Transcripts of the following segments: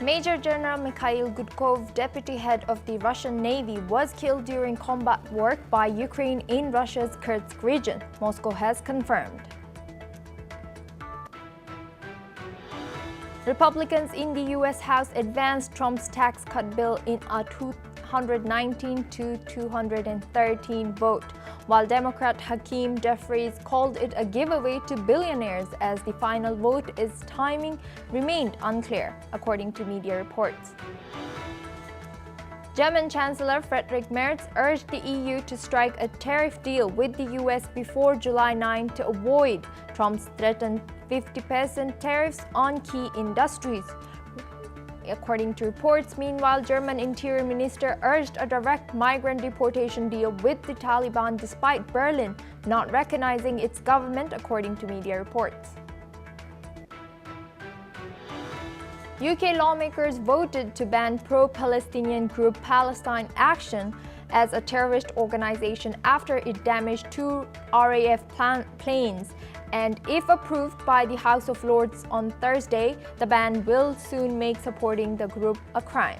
Major General Mikhail Gudkov, deputy head of the Russian Navy, was killed during combat work by Ukraine in Russia's Kursk region, Moscow has confirmed. Republicans in the U.S. House advanced Trump's tax cut bill in a 219 to 213 vote, while Democrat Hakeem Jeffries called it a giveaway to billionaires as the final vote is timing remained unclear, according to media reports. German Chancellor Friedrich Merz urged the EU to strike a tariff deal with the US before July 9 to avoid Trump's threatened 50% tariffs on key industries. According to reports, meanwhile, German Interior Minister urged a direct migrant deportation deal with the Taliban despite Berlin not recognizing its government, according to media reports. UK lawmakers voted to ban pro-Palestinian group Palestine Action as a terrorist organization after it damaged two RAF planes, and if approved by the House of Lords on Thursday, the ban will soon make supporting the group a crime.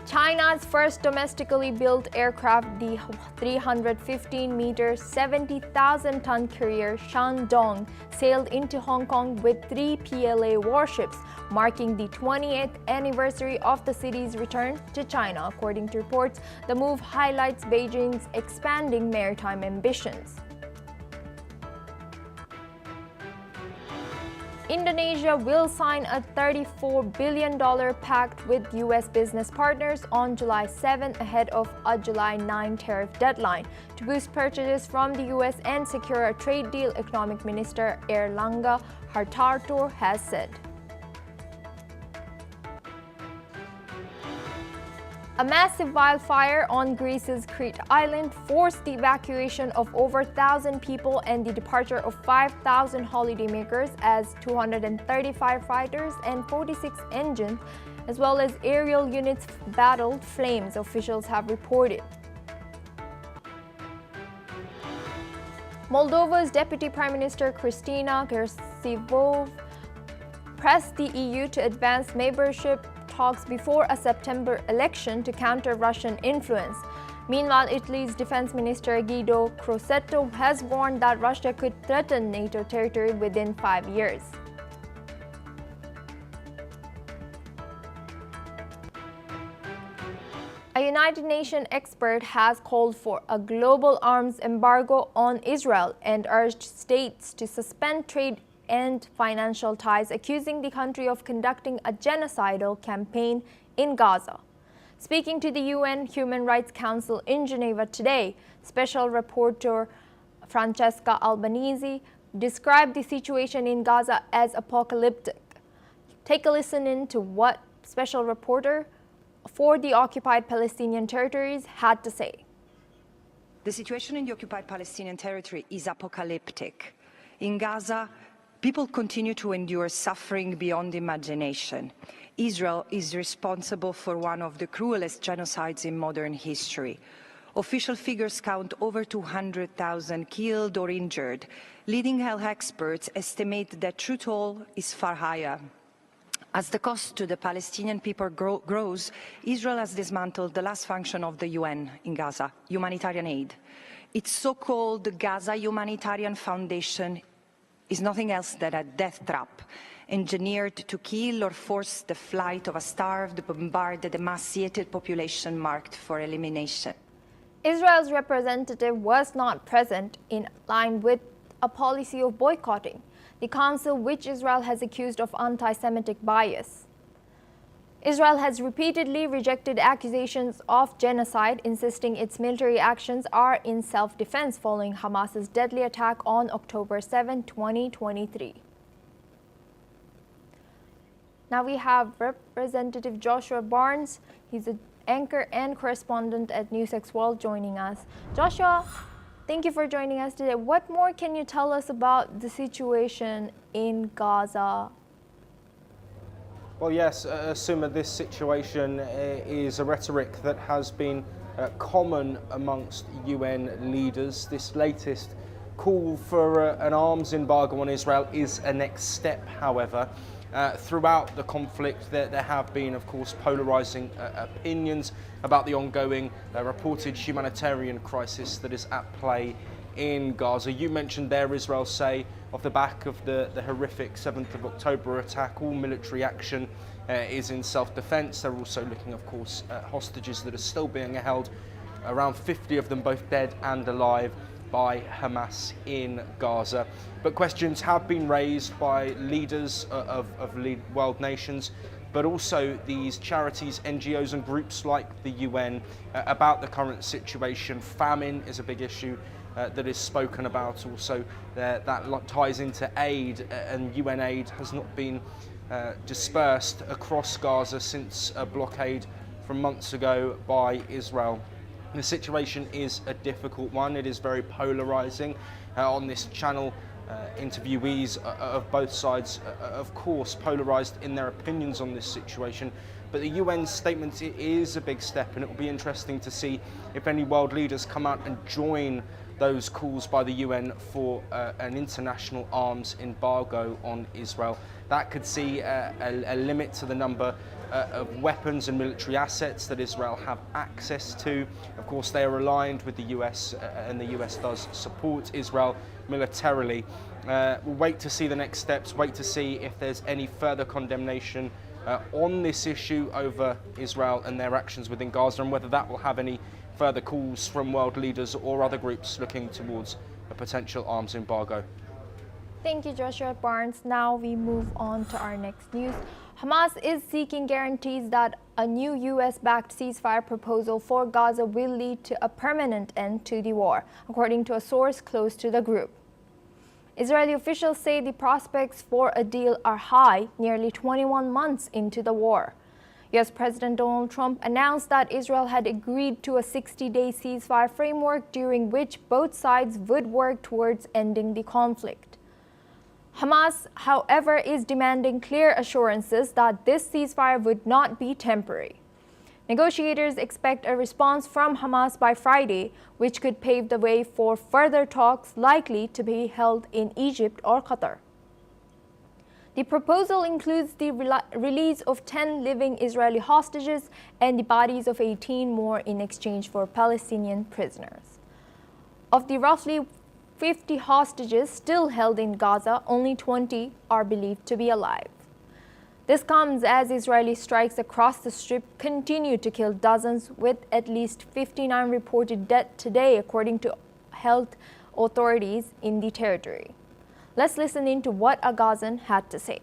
China's first domestically built aircraft, the 315-meter, 70,000-ton carrier Shandong, sailed into Hong Kong with 3 PLA warships, marking the 20th anniversary of the city's return to China. According to reports, the move highlights Beijing's expanding maritime ambitions. Indonesia will sign a $34 billion pact with U.S. business partners on July 7 ahead of a July 9 tariff deadline to boost purchases from the U.S. and secure a trade deal, Economic Minister Erlangga Hartarto has said. A massive wildfire on Greece's Crete Island forced the evacuation of over 1,000 people and the departure of 5,000 holidaymakers as 235 fighters and 46 engines, as well as aerial units, battled flames, officials have reported. Moldova's Deputy Prime Minister Kristina Gersivova pressed the EU to advance membership talks before a September election to counter Russian influence. Meanwhile, Italy's Defense Minister Guido Crosetto has warned that Russia could threaten NATO territory within 5 years. A United Nations expert has called for a global arms embargo on Israel and urged states to suspend trade and financial ties, accusing the country of conducting a genocidal campaign in Gaza. Speaking to the UN Human Rights Council in Geneva today, Special Rapporteur Francesca Albanese described the situation in Gaza as apocalyptic. Take a listen in to what Special Rapporteur for the occupied Palestinian territories had to say. The situation in the occupied Palestinian territory is apocalyptic. In Gaza, people continue to endure suffering beyond imagination. Israel is responsible for one of the cruelest genocides in modern history. Official figures count over 200,000 killed or injured. Leading health experts estimate that true toll is far higher. As the cost to the Palestinian people grows, Israel has dismantled the last function of the UN in Gaza, humanitarian aid. Its so-called Gaza Humanitarian Foundation is nothing else than a death trap, engineered to kill or force the flight of a starved, bombarded, emaciated population marked for elimination. Israel's representative was not present, in line with a policy of boycotting the council, which Israel has accused of anti-Semitic bias. Israel has repeatedly rejected accusations of genocide, insisting its military actions are in self-defense following Hamas's deadly attack on October 7, 2023. Now we have Representative Joshua Barnes. He's an anchor and correspondent at NewsX World joining us. Joshua, thank you for joining us today. What more can you tell us about the situation in Gaza? Well, yes, Suma, this situation is a rhetoric that has been common amongst UN leaders. This latest call for an arms embargo on Israel is a next step, however. Throughout the conflict, there have been, of course, polarizing opinions about the ongoing reported humanitarian crisis that is at play in Gaza. You mentioned there, Israel say, off the back of the horrific 7th of October attack, all military action is in self-defense. They're also looking, of course, at hostages that are still being held, around 50 of them both dead and alive, by Hamas in Gaza. But questions have been raised by leaders of world nations, but also these charities, NGOs and groups like the UN about the current situation. Famine is a big issue that is spoken about also. That ties into aid, and UN aid has not been dispersed across Gaza since a blockade from months ago by Israel. The situation is a difficult one. It is very polarizing. On this channel, interviewees of both sides, of course, polarized in their opinions on this situation. But the UN statement is a big step, and it will be interesting to see if any world leaders come out and join those calls by the UN for an international arms embargo on Israel. That could see a limit to the number of weapons and military assets that Israel have access to. Of course, they are aligned with the US, and the US does support Israel militarily. We'll wait to see the next steps, wait to see if there's any further condemnation on this issue over Israel and their actions within Gaza, and whether that will have any further calls from world leaders or other groups looking towards a potential arms embargo. Thank you, Joshua Barnes. Now we move on to our next news. Hamas is seeking guarantees that a new US-backed ceasefire proposal for Gaza will lead to a permanent end to the war, according to a source close to the group. Israeli officials say the prospects for a deal are high, nearly 21 months into the war. US President Donald Trump announced that Israel had agreed to a 60-day ceasefire framework during which both sides would work towards ending the conflict. Hamas, however, is demanding clear assurances that this ceasefire would not be temporary. Negotiators expect a response from Hamas by Friday, which could pave the way for further talks likely to be held in Egypt or Qatar. The proposal includes the release of 10 living Israeli hostages and the bodies of 18 more in exchange for Palestinian prisoners. Of the roughly 50 hostages still held in Gaza, only 20 are believed to be alive. This comes as Israeli strikes across the Strip continue to kill dozens, with at least 59 reported dead today, according to health authorities in the territory. Let's listen in to what a Gazan had to say.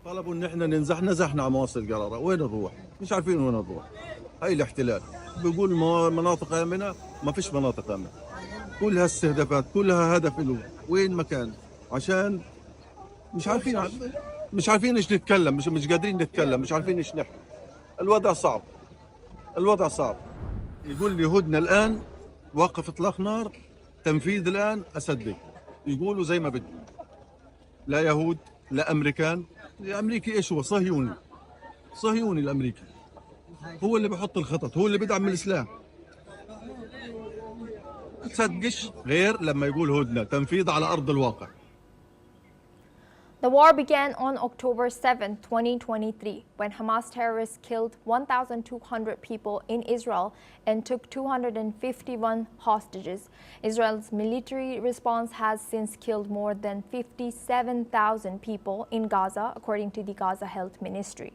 طلبوا ان احنا نزحنا على مواصل القرارة، وين نروح؟ مش عارفين وين نروح. هاي الاحتلال بيقول مناطق آمنة، ما فيش مناطق آمنة. كلها استهدافات، كلها هدف له، وين مكان؟ عشان مش عارفين ايش نتكلم، مش قادرين نتكلم، مش عارفين ايش نحكي. الوضع صعب. الوضع صعب. يقول لي هدنة الآن وقف اطلاق نار، تنفيذ الآن أسدد. يقولوا زي ما بدهم. لا يهود، لا أمريكان. الأمريكي إيش هو؟ صهيوني. صهيوني الأمريكي. هو اللي بحط الخطط، هو اللي بدعم الإسلام. ما تصدقش غير لما يقول هدنة، تنفيذ على أرض الواقع. The war began on October 7, 2023, when Hamas terrorists killed 1,200 people in Israel and took 251 hostages. Israel's military response has since killed more than 57,000 people in Gaza, according to the Gaza Health Ministry,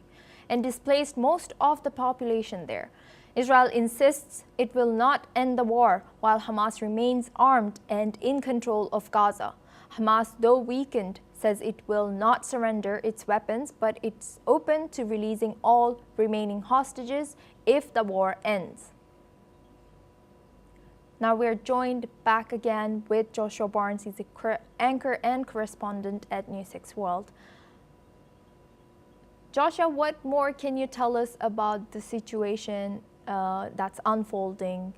and displaced most of the population there. Israel insists it will not end the war, while Hamas remains armed and in control of Gaza. Hamas, though weakened, says it will not surrender its weapons, but it's open to releasing all remaining hostages if the war ends. Now we're joined back again with Joshua Barnes. He's an anchor and correspondent at NewsX World. Joshua, what more can you tell us about the situation that's unfolding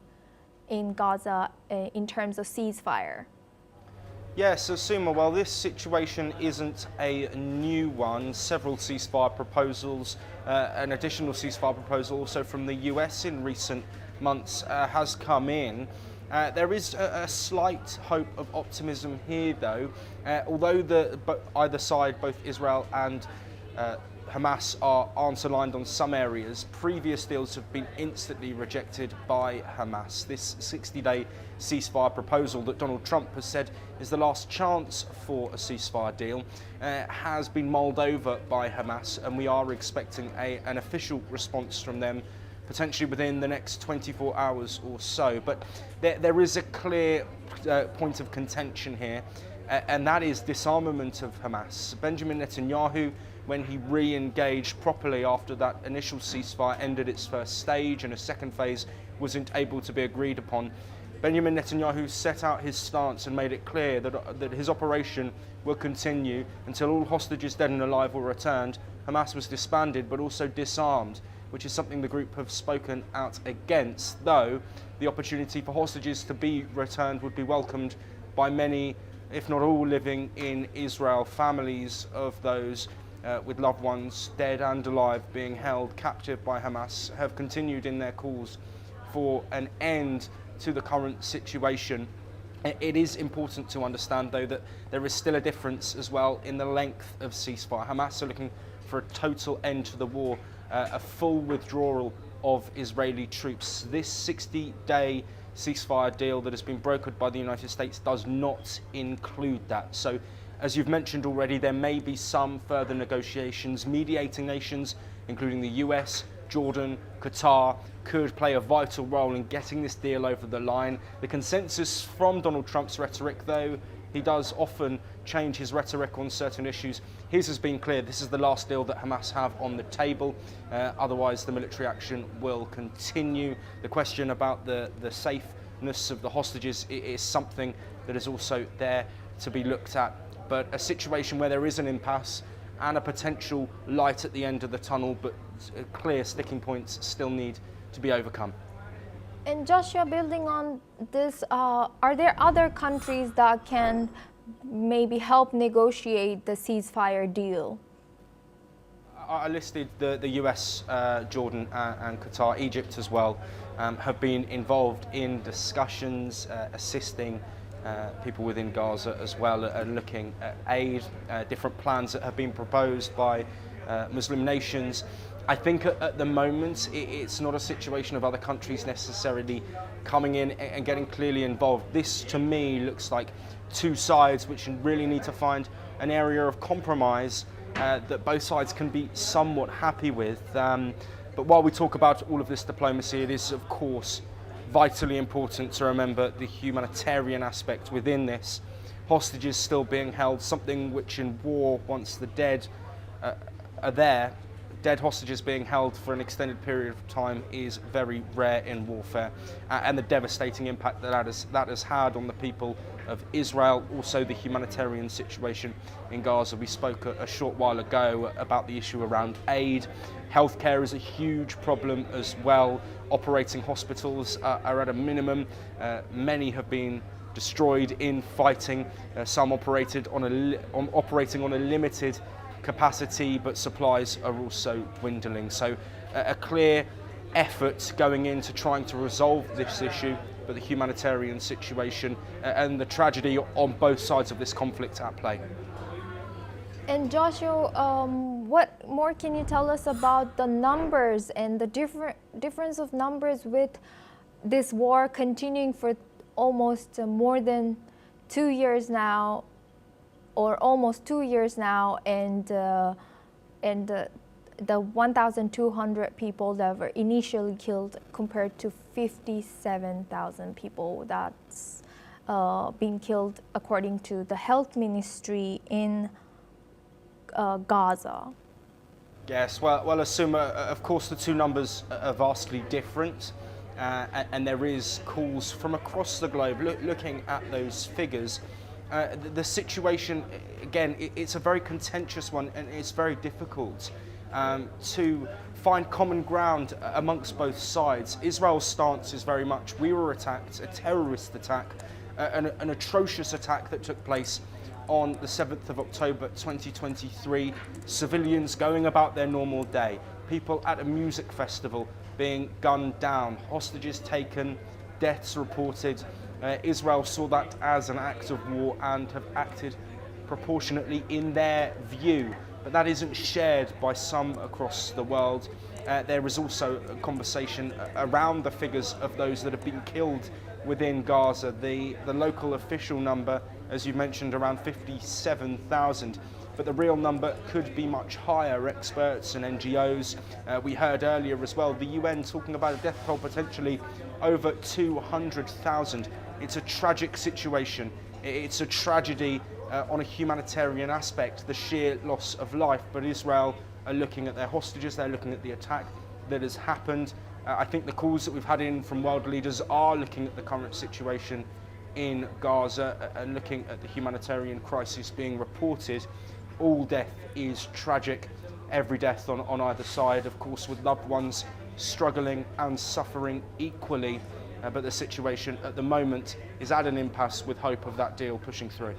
in Gaza in terms of ceasefire? Yes, Asuma, well, this situation isn't a new one. Several ceasefire proposals, an additional ceasefire proposal also from the US in recent months has come in. There is a slight hope of optimism here, though, although either side, both Israel and Hamas, aren't aligned on some areas. Previous deals have been instantly rejected by Hamas. This 60-day ceasefire proposal that Donald Trump has said is the last chance for a ceasefire deal has been mulled over by Hamas, and we are expecting an official response from them potentially within the next 24 hours or so. But there is a clear point of contention here, and that is disarmament of Hamas. Benjamin Netanyahu, when he re-engaged properly after that initial ceasefire ended its first stage and a second phase wasn't able to be agreed upon, Benjamin Netanyahu set out his stance and made it clear that his operation will continue until all hostages dead and alive were returned. Hamas was disbanded but also disarmed, which is something the group have spoken out against, though the opportunity for hostages to be returned would be welcomed by many, if not all, living in Israel. Families of those with loved ones, dead and alive, being held captive by Hamas have continued in their calls for an end to the current situation. It is important to understand, though, that there is still a difference as well in the length of ceasefire. Hamas are looking for a total end to the war, a full withdrawal of Israeli troops. This 60-day ceasefire deal that has been brokered by the United States does not include that. So, as you've mentioned already, there may be some further negotiations. Mediating nations, including the US, Jordan, Qatar, could play a vital role in getting this deal over the line. The consensus from Donald Trump's rhetoric, though, he does often change his rhetoric on certain issues. His has been clear: this is the last deal that Hamas have on the table. Otherwise, the military action will continue. The question about the safeness of the hostages is something that is also there to be looked at. But a situation where there is an impasse and a potential light at the end of the tunnel, but clear sticking points still need to be overcome. And Joshua, building on this, are there other countries that can maybe help negotiate the ceasefire deal? I listed the US, Jordan and Qatar. Egypt as well have been involved in discussions, assisting people within Gaza as well, and looking at aid, different plans that have been proposed by Muslim nations. I think at the moment it's not a situation of other countries necessarily coming in and getting clearly involved. This, to me, looks like two sides which really need to find an area of compromise that both sides can be somewhat happy with. But while we talk about all of this diplomacy, it is, of course, vitally important to remember the humanitarian aspect within this. Hostages still being held, something which in war, once the dead are there, dead hostages being held for an extended period of time is very rare in warfare, and the devastating impact that has had on the people of Israel. Also, the humanitarian situation in Gaza. We spoke a short while ago about the issue around aid. Healthcare is a huge problem as well. Operating hospitals are at a minimum. Many have been destroyed in fighting. Some operating on a limited capacity, but supplies are also dwindling. So a clear effort going into trying to resolve this issue, but the humanitarian situation and the tragedy on both sides of this conflict at play. And Joshua, what more can you tell us about the numbers and the difference of numbers with this war continuing for almost more than 2 years now, or almost 2 years now, and the 1,200 people that were initially killed compared to 57,000 people that's been killed according to the health ministry in Gaza? Yes, well, Asuma, of course the two numbers are vastly different, and there is calls from across the globe looking at those figures. The situation, again, it's a very contentious one, and it's very difficult to find common ground amongst both sides. Israel's stance is very much, we were attacked, a terrorist attack, an atrocious attack that took place on the 7th of October 2023, civilians going about their normal day, people at a music festival being gunned down, hostages taken, deaths reported, Israel saw that as an act of war and have acted proportionately in their view. But that isn't shared by some across the world. There is also a conversation around the figures of those that have been killed within Gaza. The local official number, as you mentioned, around 57,000. But the real number could be much higher. Experts and NGOs, we heard earlier as well, the UN talking about a death toll potentially over 200,000. It's a tragic situation. It's a tragedy on a humanitarian aspect, the sheer loss of life. But Israel are looking at their hostages, they're looking at the attack that has happened. I think the calls that we've had in from world leaders are looking at the current situation in Gaza and looking at the humanitarian crisis being reported. All death is tragic, every death on either side, of course, with loved ones struggling and suffering equally. But the situation at the moment is at an impasse with hope of that deal pushing through.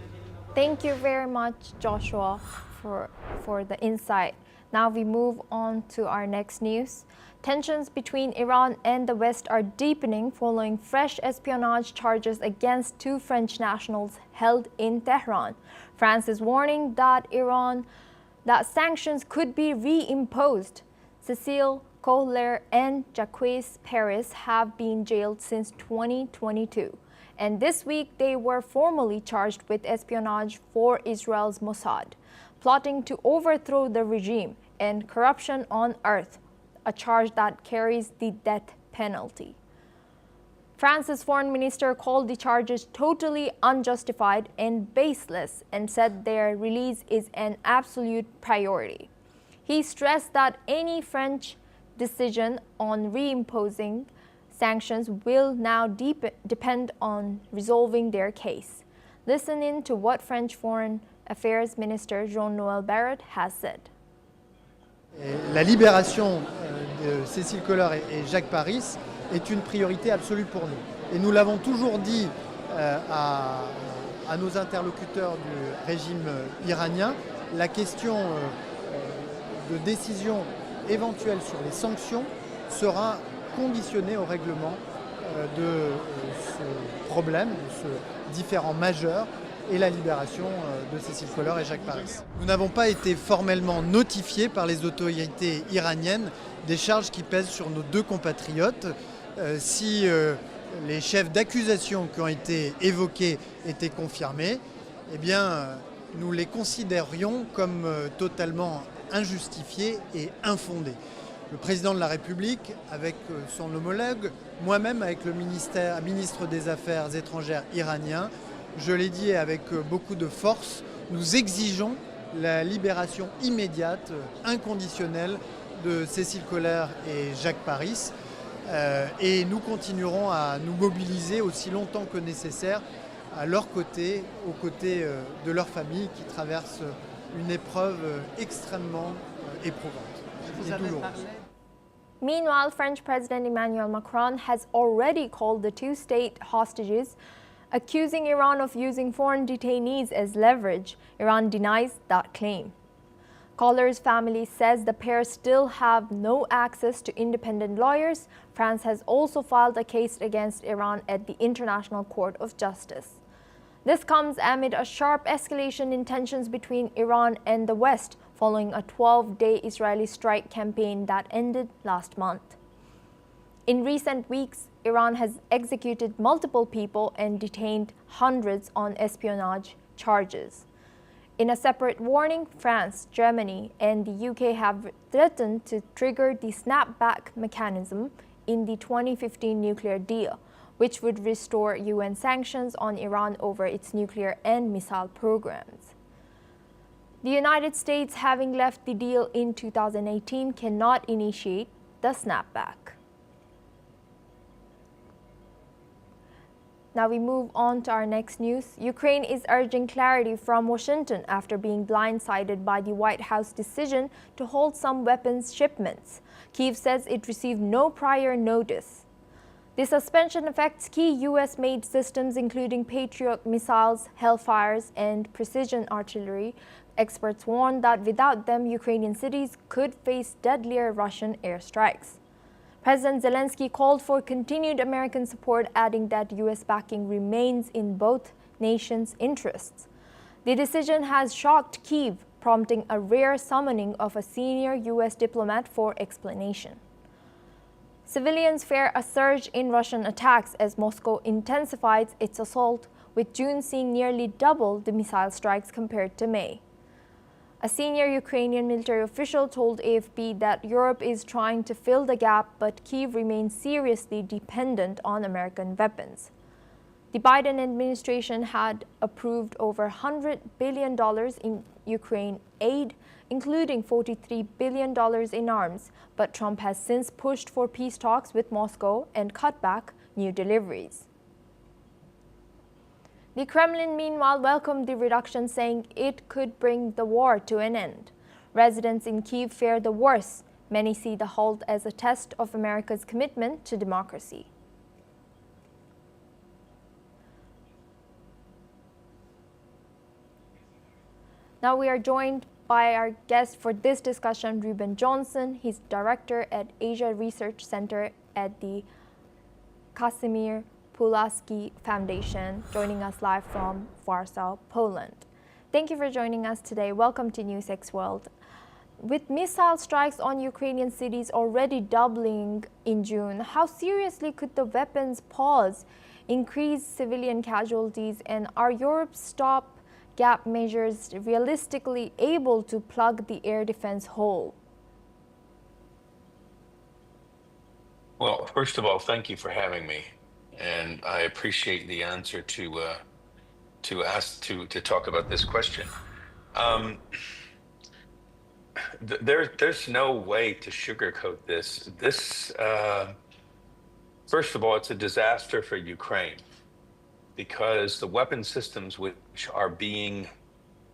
Thank you very much, Joshua, for the insight. Now we move on to our next news. Tensions between Iran and the West are deepening following fresh espionage charges against two French nationals held in Tehran. France is warning that sanctions could be reimposed. Cécile Kohler and Jacques Paris have been jailed since 2022. And this week they were formally charged with espionage for Israel's Mossad, plotting to overthrow the regime, and corruption on earth, a charge that carries the death penalty. France's foreign minister called the charges totally unjustified and baseless and said their release is an absolute priority. He stressed that any French decision on reimposing sanctions will now depend on resolving their case. Listen in to what French Foreign Affairs Minister Jean-Noël Barrot has said. La libération de Cécile Kohler et Jacques Paris est une priorité absolue pour nous. Et nous l'avons toujours dit à nos interlocuteurs du régime iranien, la question de décision éventuelle sur les sanctions sera conditionnée au règlement de ce problème, de ce différend majeur, et la libération de Cécile Kohler et Jacques Paris. Nous n'avons pas été formellement notifiés par les autorités iraniennes des charges qui pèsent sur nos deux compatriotes. Si les chefs d'accusation qui ont été évoqués étaient confirmés, eh bien, nous les considérions comme totalement injustifiés et infondés. Le président de la République, avec son homologue, moi-même avec le ministre des Affaires étrangères iranien, je l'ai dit avec beaucoup de force, nous exigeons la libération immédiate, inconditionnelle de Cécile Kohler et Jacques Paris. Et nous continuerons à nous mobiliser aussi longtemps que nécessaire à leur côté, aux côtés de leur famille qui traversent une épreuve extrêmement éprouvante et douloureuse. Meanwhile, French President Emmanuel Macron has already called the two state hostages, accusing Iran of using foreign detainees as leverage. Iran denies that claim. Kohler's family says the pair still have no access to independent lawyers. France has also filed a case against Iran at the International Court of Justice. This comes amid a sharp escalation in tensions between Iran and the West following a 12-day Israeli strike campaign that ended last month. In recent weeks, Iran has executed multiple people and detained hundreds on espionage charges. In a separate warning, France, Germany, and the UK have threatened to trigger the snapback mechanism in the 2015 nuclear deal, which would restore UN sanctions on Iran over its nuclear and missile programs. The United States, having left the deal in 2018, cannot initiate the snapback. Now we move on to our next news. Ukraine is urging clarity from Washington after being blindsided by the White House decision to hold some weapons shipments. Kyiv says it received no prior notice. The suspension affects key U.S.-made systems including Patriot missiles, Hellfires, and precision artillery. Experts warn that without them, Ukrainian cities could face deadlier Russian airstrikes. President Zelensky called for continued American support, adding that U.S. backing remains in both nations' interests. The decision has shocked Kyiv, prompting a rare summoning of a senior U.S. diplomat for explanation. Civilians fear a surge in Russian attacks as Moscow intensifies its assault, with June seeing nearly double the missile strikes compared to May. A senior Ukrainian military official told AFP that Europe is trying to fill the gap, but Kyiv remains seriously dependent on American weapons. The Biden administration had approved over $100 billion in Ukraine aid, including $43 billion in arms, but Trump has since pushed for peace talks with Moscow and cut back new deliveries. The Kremlin, meanwhile, welcomed the reduction, saying it could bring the war to an end. Residents in Kyiv fear the worst. Many see the halt as a test of America's commitment to democracy. Now we are joined by our guest for this discussion, Ruben Johnson. He's director at Asia Research Center at the Casimir Pulaski Foundation, joining us live from Warsaw, Poland. Thank you for joining us today. Welcome to NewsX World. With missile strikes on Ukrainian cities already doubling in June, how seriously could the weapons pause increase civilian casualties, and are Europe's stop-gap measures realistically able to plug the air defense hole? Well, first of all, thank you for having me. And I appreciate the answer to talk about this question. There's no way to sugarcoat this. First of all, it's a disaster for Ukraine because the weapon systems which are being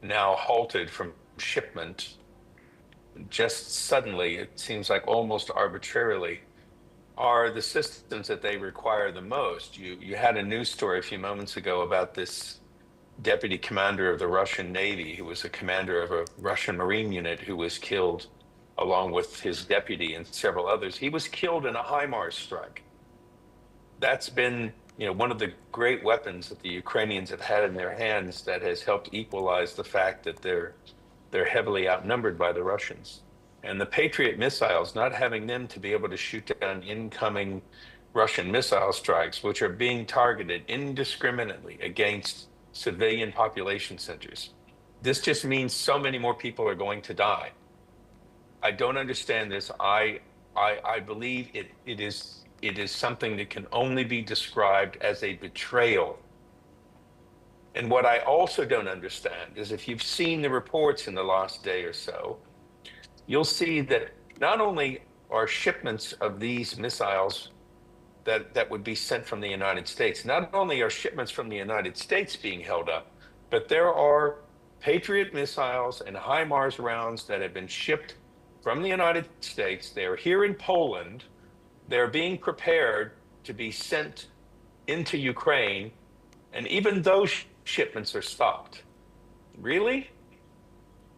now halted from shipment just suddenly, it seems like almost arbitrarily, are the systems that they require the most. You had a news story a few moments ago about this deputy commander of the Russian Navy, who was a commander of a Russian Marine unit, who was killed along with his deputy and several others. He was killed in a HIMARS strike. That's been, one of the great weapons that the Ukrainians have had in their hands that has helped equalize the fact that they're heavily outnumbered by the Russians. And the Patriot missiles, not having them to be able to shoot down incoming Russian missile strikes, which are being targeted indiscriminately against civilian population centers. This just means so many more people are going to die. I don't understand this. I believe it is something that can only be described as a betrayal. And what I also don't understand is, if you've seen the reports in the last day or so, you'll see that not only are shipments of these missiles that would be sent from the United States, not only are shipments from the United States being held up, but there are Patriot missiles and HIMARS rounds that have been shipped from the United States. They're here in Poland. They're being prepared to be sent into Ukraine, and even those shipments are stopped. Really?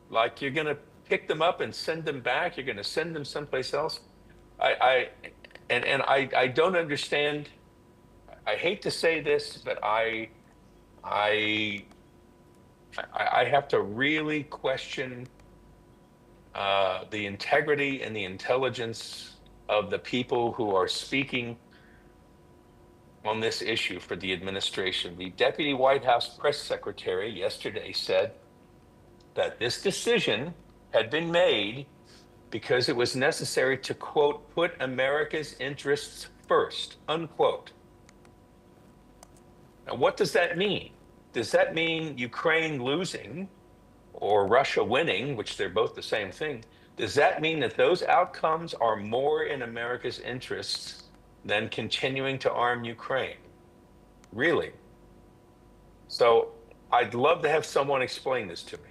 Like, you're going to pick them up and send them back? You're going to send them someplace else? I don't understand. I hate to say this, but I have to really question the integrity and the intelligence of the people who are speaking on this issue for the administration. The Deputy White House Press Secretary yesterday said that this decision had been made because it was necessary to, quote, put America's interests first, unquote. Now, what does that mean? Does that mean Ukraine losing or Russia winning, which they're both the same thing? Does that mean that those outcomes are more in America's interests than continuing to arm Ukraine? Really? So I'd love to have someone explain this to me.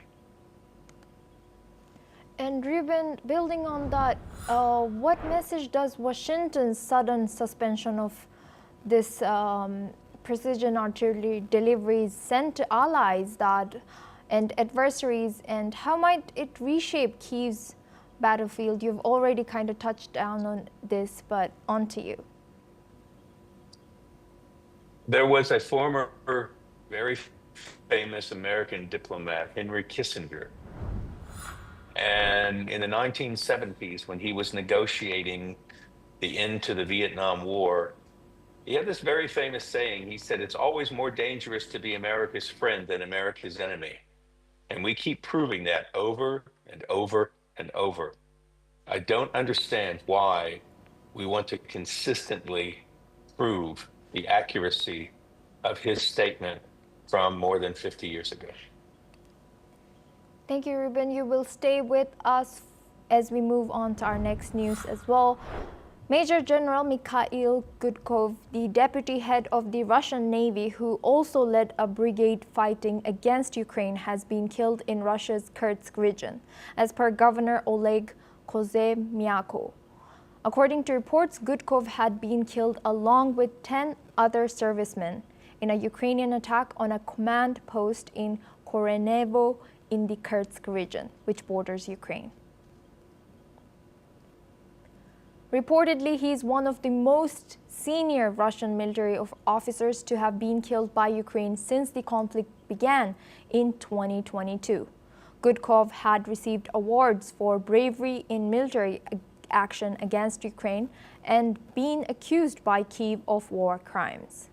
And Ruben, building on that, what message does Washington's sudden suspension of this precision artillery deliveries send to allies and adversaries, and how might it reshape Kyiv's battlefield? You've already kind of touched down on this, but on to you. There was a former, very famous American diplomat, Henry Kissinger. And in the 1970s, when he was negotiating the end to the Vietnam War, he had this very famous saying. He said, "It's always more dangerous to be America's friend than America's enemy." And we keep proving that over and over and over. I don't understand why we want to consistently prove the accuracy of his statement from more than 50 years ago. Thank you, Ruben. You will stay with us as we move on to our next news as well. Major General Mikhail Gudkov, the deputy head of the Russian Navy, who also led a brigade fighting against Ukraine, has been killed in Russia's Kursk region, as per Governor Oleg Kozemyakov. According to reports, Gudkov had been killed along with 10 other servicemen in a Ukrainian attack on a command post in Korenevo in the Kursk region, which borders Ukraine. Reportedly, he is one of the most senior Russian military officers to have been killed by Ukraine since the conflict began in 2022. Gudkov had received awards for bravery in military action against Ukraine and been accused by Kyiv of war crimes.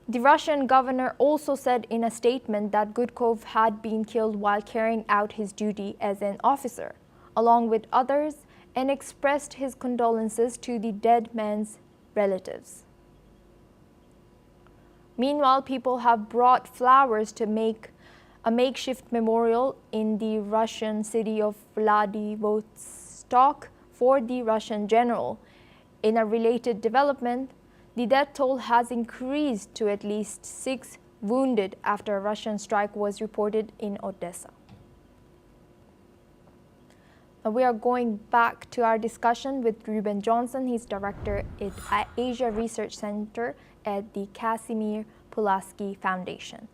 The Russian governor also said in a statement that Gudkov had been killed while carrying out his duty as an officer, along with others, and expressed his condolences to the dead man's relatives. Meanwhile, people have brought flowers to make a makeshift memorial in the Russian city of Vladivostok for the Russian general. In a related development, the death toll has increased to at least 6 wounded after a Russian strike was reported in Odessa. We are going back to our discussion with Ruben Johnson. He's director at Asia Research Center at the Casimir Pulaski Foundation.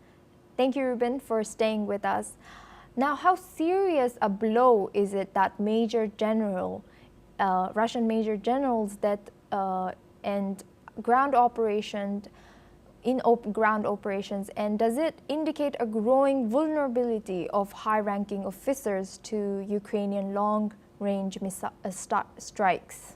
Thank you, Ruben, for staying with us. Now, how serious a blow is it that Russian major generals and ground operations, ground operations, and does it indicate a growing vulnerability of high-ranking officers to Ukrainian long-range strikes?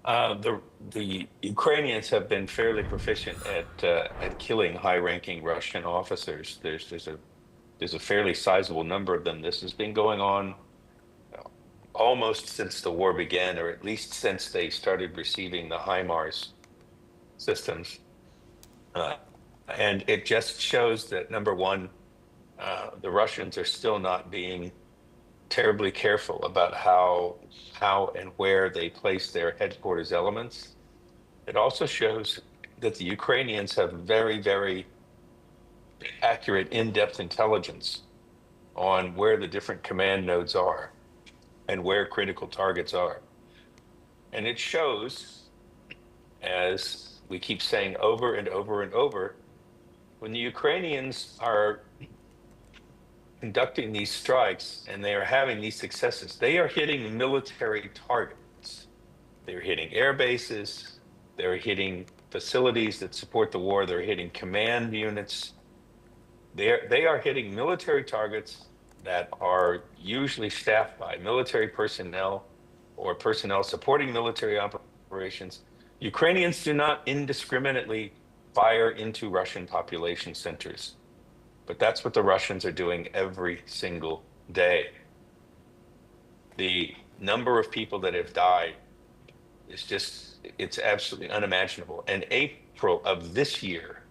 The Ukrainians have been fairly proficient at killing high-ranking Russian officers. There's a fairly sizable number of them. This has been going on almost since the war began, or at least since they started receiving the HIMARS systems. And it just shows that, number one, the Russians are still not being terribly careful about how and where they place their headquarters elements. It also shows that the Ukrainians have very, very accurate, in-depth intelligence on where the different command nodes are and where critical targets are. And it shows, as we keep saying over and over and over, when the Ukrainians are conducting these strikes and they are having these successes, they are hitting military targets. They're hitting air bases, they're hitting facilities that support the war, they're hitting command units. They are hitting military targets that are usually staffed by military personnel or personnel supporting military operations. Ukrainians do not indiscriminately fire into Russian population centers, but that's what the Russians are doing every single day. The number of people that have died is just, it's absolutely unimaginable. And April of this year,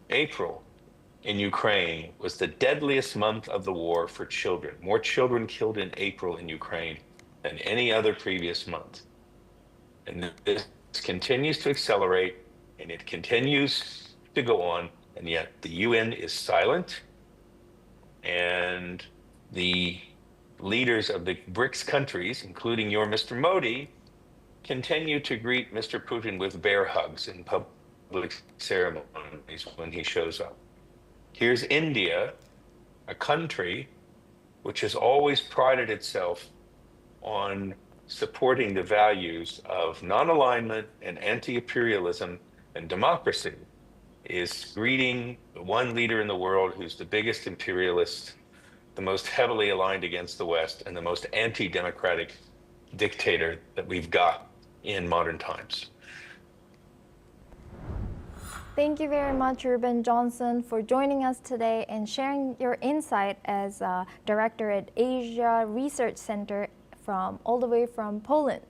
April in Ukraine was the deadliest month of the war for children. More children killed in April in Ukraine than any other previous month. And this continues to accelerate, and it continues to go on, and yet the UN is silent, and the leaders of the BRICS countries, including your Mr. Modi, continue to greet Mr. Putin with bear hugs in public ceremonies when he shows up. Here's India, a country which has always prided itself on supporting the values of non-alignment and anti-imperialism and democracy, is greeting one leader in the world who's the biggest imperialist, the most heavily aligned against the West, and the most anti-democratic dictator that we've got in modern times. Thank you very much, Ruben Johnson, for joining us today and sharing your insight as director at Asia Research Center all the way from Poland.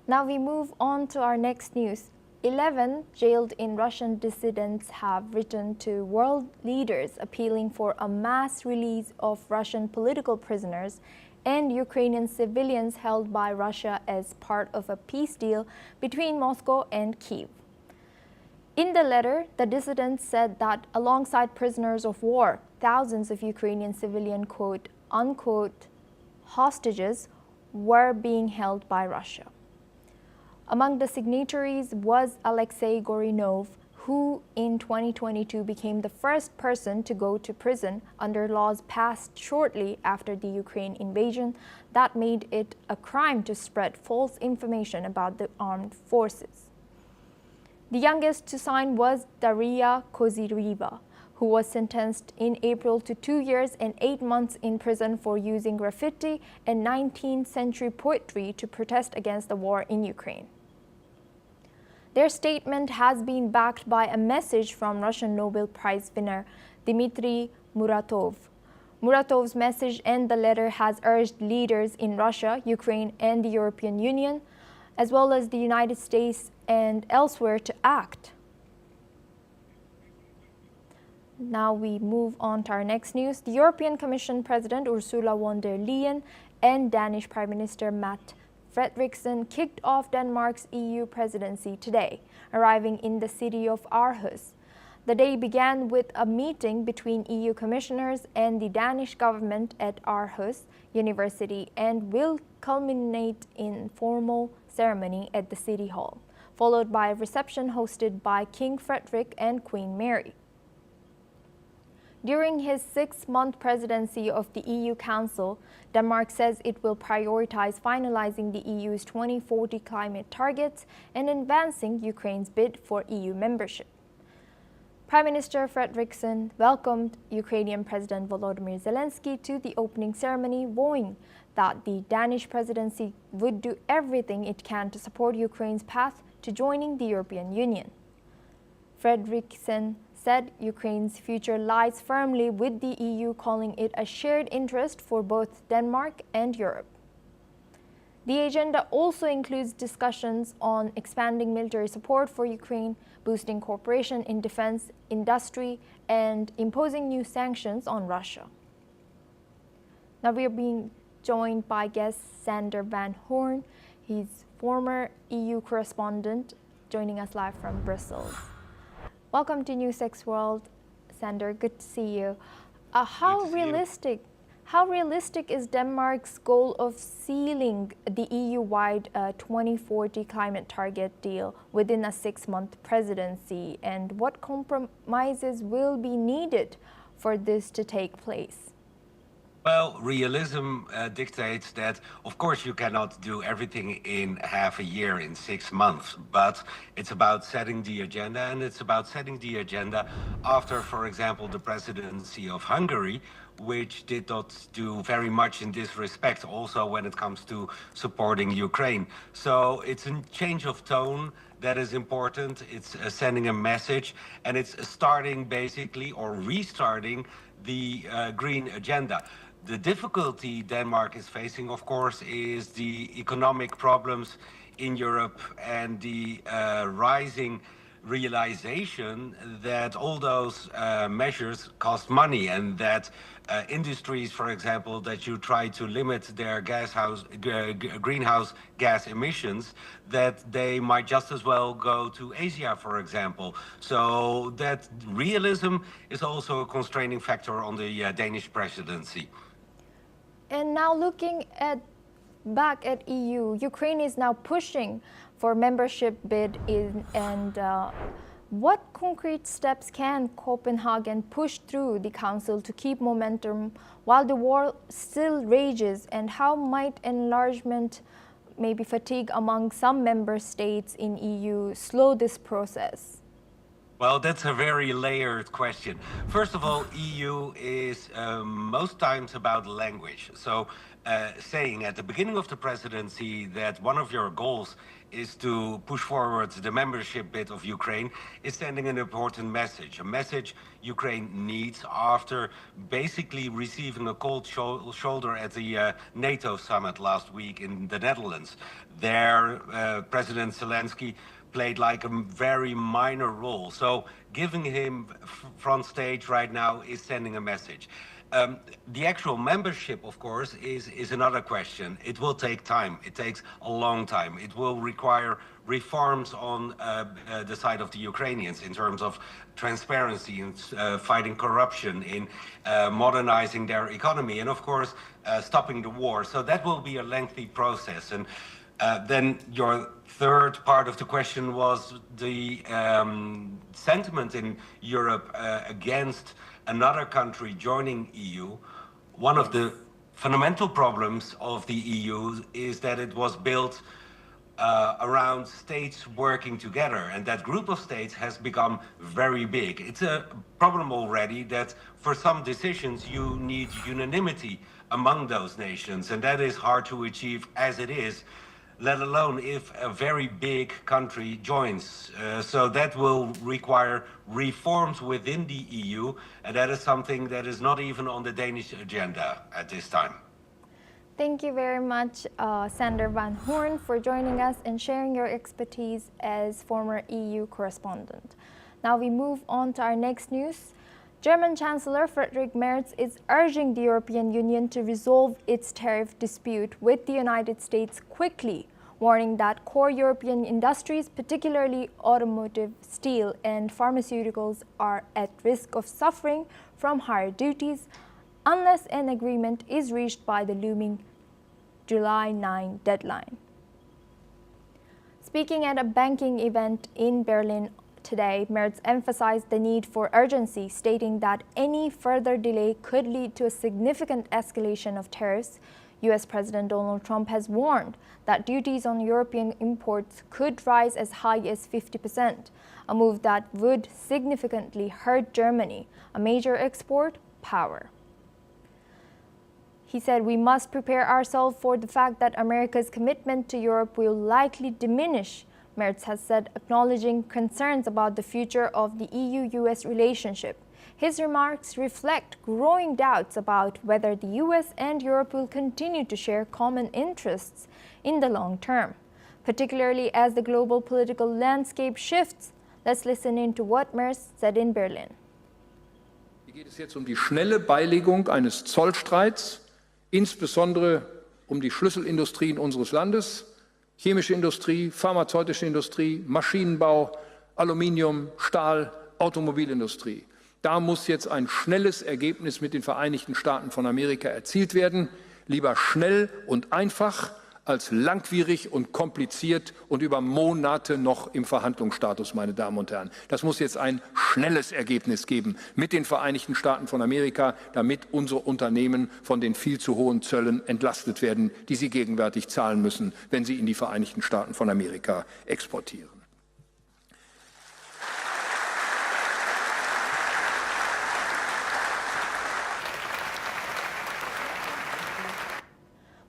Now we move on to our next news. 11 jailed in Russian dissidents have written to world leaders appealing for a mass release of Russian political prisoners and Ukrainian civilians held by Russia as part of a peace deal between Moscow and Kyiv. In the letter, the dissidents said that alongside prisoners of war, thousands of Ukrainian civilian quote-unquote hostages were being held by Russia. Among the signatories was Alexei Gorinov, who in 2022 became the first person to go to prison under laws passed shortly after the Ukraine invasion that made it a crime to spread false information about the armed forces. The youngest to sign was Daria Kozyriva, who was sentenced in April to 2 years and 8 months in prison for using graffiti and 19th century poetry to protest against the war in Ukraine. Their statement has been backed by a message from Russian Nobel Prize winner Dmitry Muratov. Muratov's message and the letter has urged leaders in Russia, Ukraine, and the European Union, as well as the United States and elsewhere, to act. Now we move on to our next news. The European Commission President Ursula von der Leyen and Danish Prime Minister Mette Frederiksen kicked off Denmark's EU presidency today, arriving in the city of Aarhus. The day began with a meeting between EU commissioners and the Danish government at Aarhus University and will culminate in formal ceremony at the City Hall, followed by a reception hosted by King Frederick and Queen Mary. During his 6-month presidency of the EU Council, Denmark says it will prioritize finalizing the EU's 2040 climate targets and advancing Ukraine's bid for EU membership. Prime Minister Frederiksen welcomed Ukrainian President Volodymyr Zelensky to the opening ceremony, vowing that the Danish presidency would do everything it can to support Ukraine's path to joining the European Union. Frederiksen said Ukraine's future lies firmly with the EU, calling it a shared interest for both Denmark and Europe. The agenda also includes discussions on expanding military support for Ukraine, boosting cooperation in defense industry, and imposing new sanctions on Russia. Now we are being joined by guest Sander Van Hoorn. He's former EU correspondent, joining us live from Brussels. Welcome to NewsX World, Sander. Good to see you. How realistic is Denmark's goal of sealing the EU-wide 2040 climate target deal within a 6-month presidency, and what compromises will be needed for this to take place? Well, realism dictates that, of course, you cannot do everything in half a year, in 6 months, but it's about setting the agenda, and it's about setting the agenda after, for example, the presidency of Hungary, which did not do very much in this respect, also when it comes to supporting Ukraine. So it's a change of tone that is important. It's sending a message, and it's starting basically, or restarting, the green agenda. The difficulty Denmark is facing, of course, is the economic problems in Europe and the rising realization that all those measures cost money, and that industries, for example, that you try to limit their greenhouse gas emissions, that they might just as well go to Asia, for example. So that realism is also a constraining factor on the Danish presidency. And now looking back at EU, Ukraine is now pushing for membership bid and What concrete steps can Copenhagen push through the Council to keep momentum while the war still rages, and how might enlargement, maybe fatigue among some member states in EU, slow this process? Well, that's a very layered question. First of all, EU is most times about language. So saying at the beginning of the presidency that one of your goals is to push forward the membership bid of Ukraine is sending an important message, a message Ukraine needs after basically receiving a cold shoulder at the NATO summit last week in the Netherlands. There, President Zelensky played like a very minor role. So giving him front stage right now is sending a message. The actual membership, of course, is another question. It will take time. It takes a long time. It will require reforms on the side of the Ukrainians in terms of transparency, in fighting corruption, in modernizing their economy, and of course, stopping the war. So that will be a lengthy process. And then your third part of the question was the sentiment in Europe against another country joining EU. One of the fundamental problems of the EU is that it was built around states working together, and that group of states has become very big. It's a problem already that for some decisions you need unanimity among those nations, and that is hard to achieve as it is, let alone if a very big country joins. So that will require reforms within the EU, and that is something that is not even on the Danish agenda at this time. Thank you very much, Sander van Hoorn, for joining us and sharing your expertise as former EU correspondent. Now we move on to our next news. German Chancellor Friedrich Merz is urging the European Union to resolve its tariff dispute with the United States quickly, warning that core European industries, particularly automotive, steel, and pharmaceuticals, are at risk of suffering from higher duties unless an agreement is reached by the looming July 9 deadline. Speaking at a banking event in Berlin today, Merz emphasized the need for urgency, stating that any further delay could lead to a significant escalation of tariffs. US President Donald Trump has warned that duties on European imports could rise as high as 50%, a move that would significantly hurt Germany, a major export power. He said, "We must prepare ourselves for the fact that America's commitment to Europe will likely diminish," Merz has said, acknowledging concerns about the future of the EU-US relationship. His remarks reflect growing doubts about whether the US and Europe will continue to share common interests in the long term, particularly as the global political landscape shifts. Let's listen in to what Merz said in Berlin. Hier geht es jetzt die schnelle Beilegung eines Zollstreits, insbesondere die Schlüsselindustrien unseres Landes, chemische Industrie, pharmazeutische Industrie, Maschinenbau, Aluminium, Stahl, Automobilindustrie. Da muss jetzt ein schnelles Ergebnis mit den Vereinigten Staaten von Amerika erzielt werden. Lieber schnell und einfach als langwierig und kompliziert und über Monate noch im Verhandlungsstatus, meine Damen und Herren. Das muss jetzt ein schnelles Ergebnis geben mit den Vereinigten Staaten von Amerika, damit unsere Unternehmen von den viel zu hohen Zöllen entlastet werden, die sie gegenwärtig zahlen müssen, wenn sie in die Vereinigten Staaten von Amerika exportieren.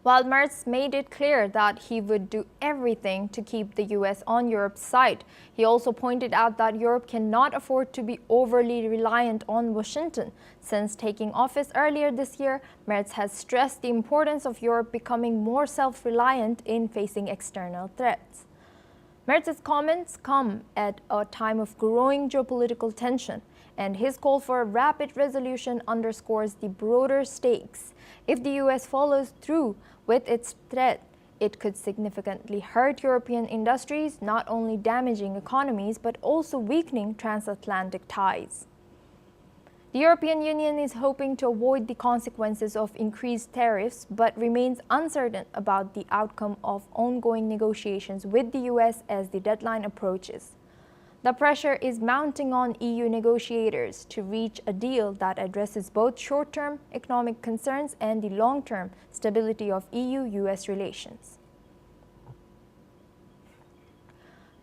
While Merz made it clear that he would do everything to keep the US on Europe's side, he also pointed out that Europe cannot afford to be overly reliant on Washington. Since taking office earlier this year, Merz has stressed the importance of Europe becoming more self-reliant in facing external threats. Merz's comments come at a time of growing geopolitical tension, and his call for a rapid resolution underscores the broader stakes. If the US follows through with its threat, it could significantly hurt European industries, not only damaging economies, but also weakening transatlantic ties. The European Union is hoping to avoid the consequences of increased tariffs, but remains uncertain about the outcome of ongoing negotiations with the US as the deadline approaches. The pressure is mounting on EU negotiators to reach a deal that addresses both short-term economic concerns and the long-term stability of EU-US relations.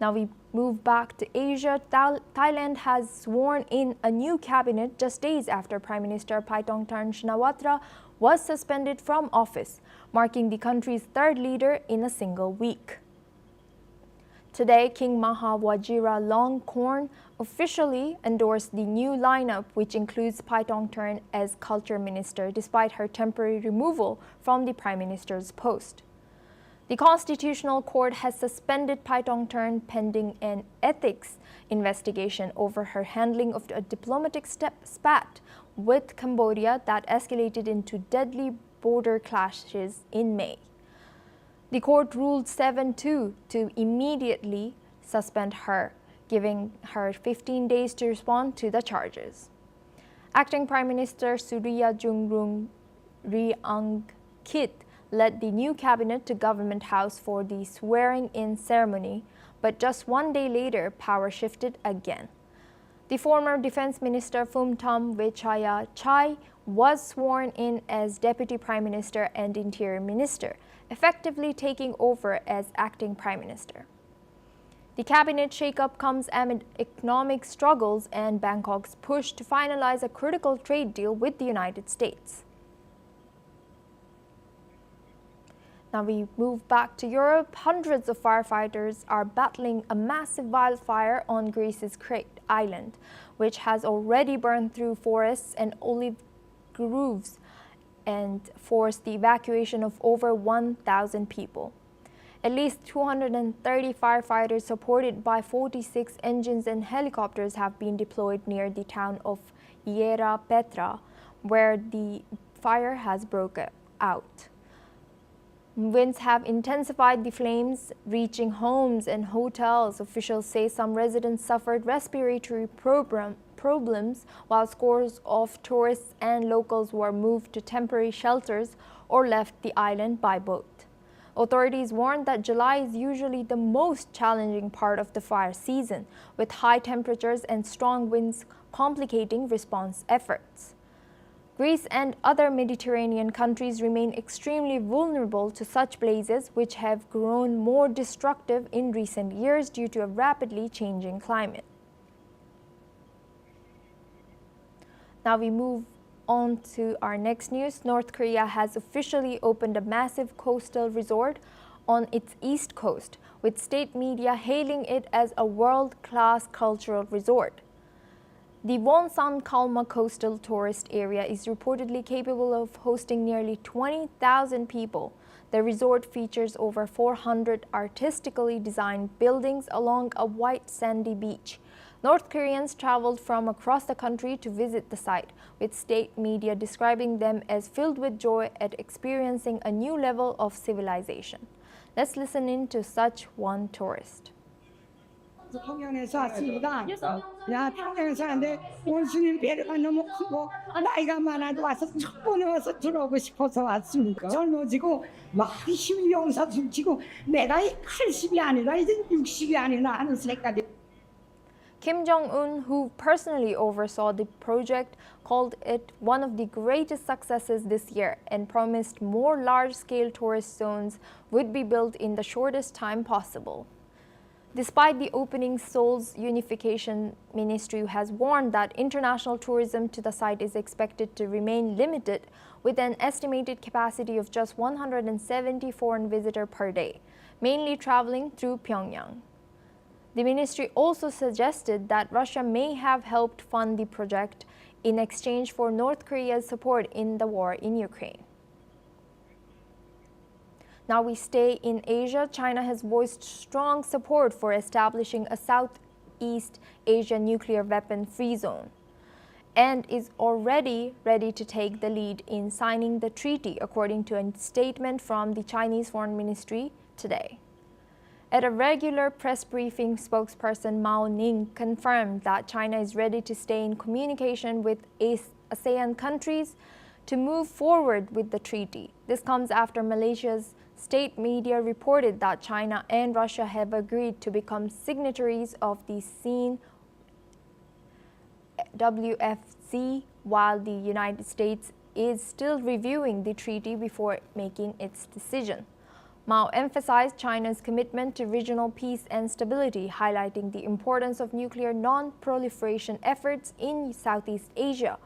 Now we move back to Asia. Thailand has sworn in a new cabinet just days after Prime Minister Paetongtarn Shinawatra was suspended from office, marking the country's third leader in a single week. Today, King Maha Vajiralongkorn officially endorsed the new lineup, which includes Paetongtarn as culture minister, despite her temporary removal from the prime minister's post. The Constitutional Court has suspended Paetongtarn pending an ethics investigation over her handling of a diplomatic spat with Cambodia that escalated into deadly border clashes in May. The court ruled 7-2 to immediately suspend her, giving her 15 days to respond to the charges. Acting Prime Minister Surya Jungrung Riangkit led the new cabinet to Government House for the swearing-in ceremony, but just one day later, power shifted again. The former Defense Minister Phumtham Vechayachai was sworn in as Deputy Prime Minister and Interior Minister, effectively taking over as Acting Prime Minister. The cabinet shakeup comes amid economic struggles and Bangkok's push to finalize a critical trade deal with the United States. Now we move back to Europe. Hundreds of firefighters are battling a massive wildfire on Greece's Crete Island, which has already burned through forests and olive groves and forced the evacuation of over 1,000 people. At least 230 firefighters supported by 46 engines and helicopters have been deployed near the town of Iera Petra, where the fire has broken out. Winds have intensified the flames, reaching homes and hotels. Officials say some residents suffered respiratory problems, while scores of tourists and locals were moved to temporary shelters or left the island by boat. Authorities warned that July is usually the most challenging part of the fire season, with high temperatures and strong winds complicating response efforts. Greece and other Mediterranean countries remain extremely vulnerable to such blazes, which have grown more destructive in recent years due to a rapidly changing climate. Now we move on to our next news. North Korea has officially opened a massive coastal resort on its east coast, with state media hailing it as a world-class cultural resort. The Wonsan Kalma coastal tourist area is reportedly capable of hosting nearly 20,000 people. The resort features over 400 artistically designed buildings along a white sandy beach. North Koreans traveled from across the country to visit the site, with state media describing them as filled with joy at experiencing a new level of civilization. Let's listen in to such one tourist. 평양에서 왔습니다. 야, 평양에서 왔는데 원수님 배려가 너무 크고 나이가 많아도 와서 첫 번에 와서 들어오고 싶어서 왔습니다. 젊어지고 막 힘이 용사 숨치고 내가 80이 아니라 이제 60이 아니라 하는 생각이. Kim Jong-un, who personally oversaw the project, called it one of the greatest successes this year and promised more large-scale tourist zones would be built in the shortest time possible. Despite the opening, Seoul's Unification Ministry has warned that international tourism to the site is expected to remain limited, with an estimated capacity of just 170 foreign visitors per day, mainly traveling through Pyongyang. The ministry also suggested that Russia may have helped fund the project in exchange for North Korea's support in the war in Ukraine. Now we stay in Asia. China has voiced strong support for establishing a Southeast Asia nuclear weapon-free zone and is already ready to take the lead in signing the treaty, according to a statement from the Chinese Foreign Ministry today. At a regular press briefing, spokesperson Mao Ning confirmed that China is ready to stay in communication with ASEAN countries to move forward with the treaty. This comes after Malaysia's State media reported that China and Russia have agreed to become signatories of the WFC, while the United States is still reviewing the treaty before making its decision. Mao emphasized China's commitment to regional peace and stability, highlighting the importance of nuclear non-proliferation efforts in Southeast Asia.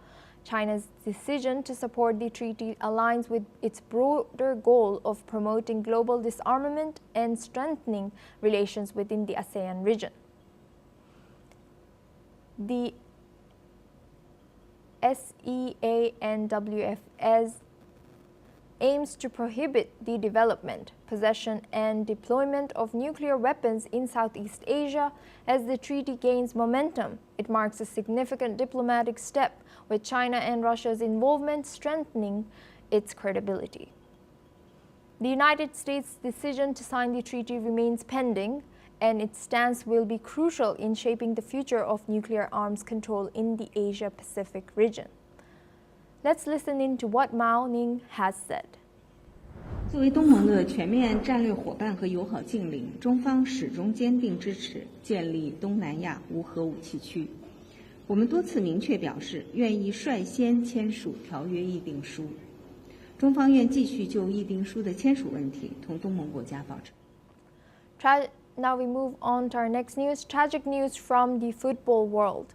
China's decision to support the treaty aligns with its broader goal of promoting global disarmament and strengthening relations within the ASEAN region. The SEANWFS aims to prohibit the development, possession, and deployment of nuclear weapons in Southeast Asia. As the treaty gains momentum, it marks a significant diplomatic step, with China and Russia's involvement strengthening its credibility. The United States' decision to sign the treaty remains pending, and its stance will be crucial in shaping the future of nuclear arms control in the Asia-Pacific region. Let's listen in to what Mao Ning has said. 作为东盟的全面战略伙伴和友好近邻，中方始终坚定支持建立东南亚无核武器区。我们多次明确表示，愿意率先签署条约议定书。中方愿继续就议定书的签署问题同东盟国家保持。Now we move on to our next news. Tragic news from the football world.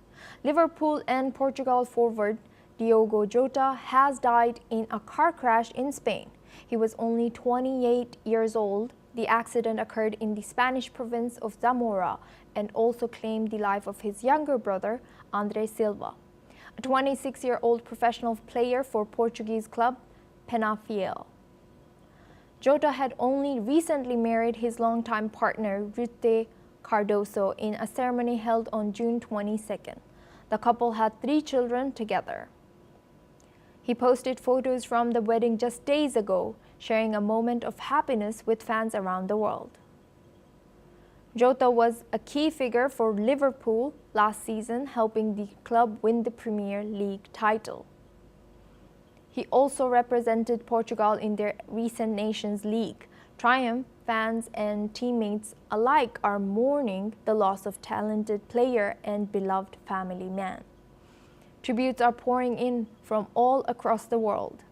Liverpool and Portugal forward Diogo Jota has died in a car crash in Spain. He was only 28 years old. The accident occurred in the Spanish province of Zamora and also claimed the life of his younger brother, André Silva, a 26-year-old professional player for Portuguese club Penafiel. Jota had only recently married his longtime partner, Ruth Cardoso, in a ceremony held on June 22nd. The couple had 3 children together. He posted photos from the wedding just days ago, sharing a moment of happiness with fans around the world. Jota was a key figure for Liverpool last season, helping the club win the Premier League title. He also represented Portugal in their recent Nations League triumph. Fans and teammates alike are mourning the loss of talented player and beloved family man. Tributes are pouring in from all across the world.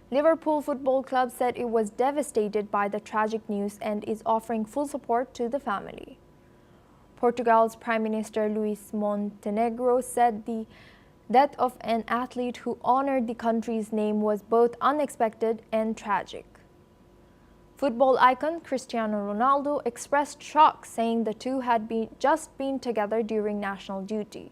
Liverpool Football Club said it was devastated by the tragic news and is offering full support to the family. Portugal's Prime Minister Luis Montenegro said the death of an athlete who honored the country's name was both unexpected and tragic. Football icon Cristiano Ronaldo expressed shock, saying the two had just been together during national duty.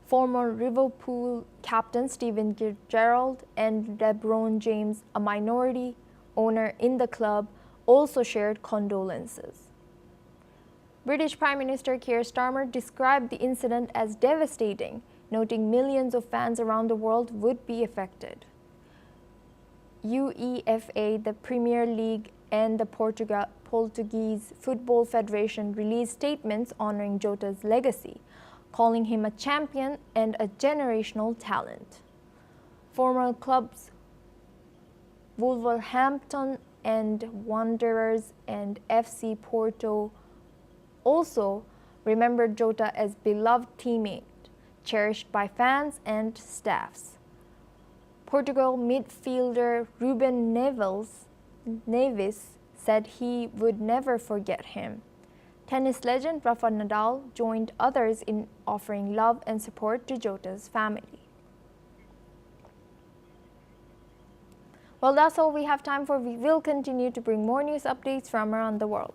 Former Liverpool captain Steven Gerrard and LeBron James, a minority owner in the club, also shared condolences. British Prime Minister Keir Starmer described the incident as devastating, noting millions of fans around the world would be affected. UEFA, the Premier League, and the Portuguese Football Federation released statements honoring Jota's legacy, calling him a champion and a generational talent. Former clubs Wolverhampton and Wanderers and FC Porto also remembered Jota as beloved teammate, cherished by fans and staffs. Portugal midfielder Ruben Neves said he would never forget him. Tennis legend Rafa Nadal joined others in offering love and support to Jota's family. Well, that's all we have time for. We will continue to bring more news updates from around the world.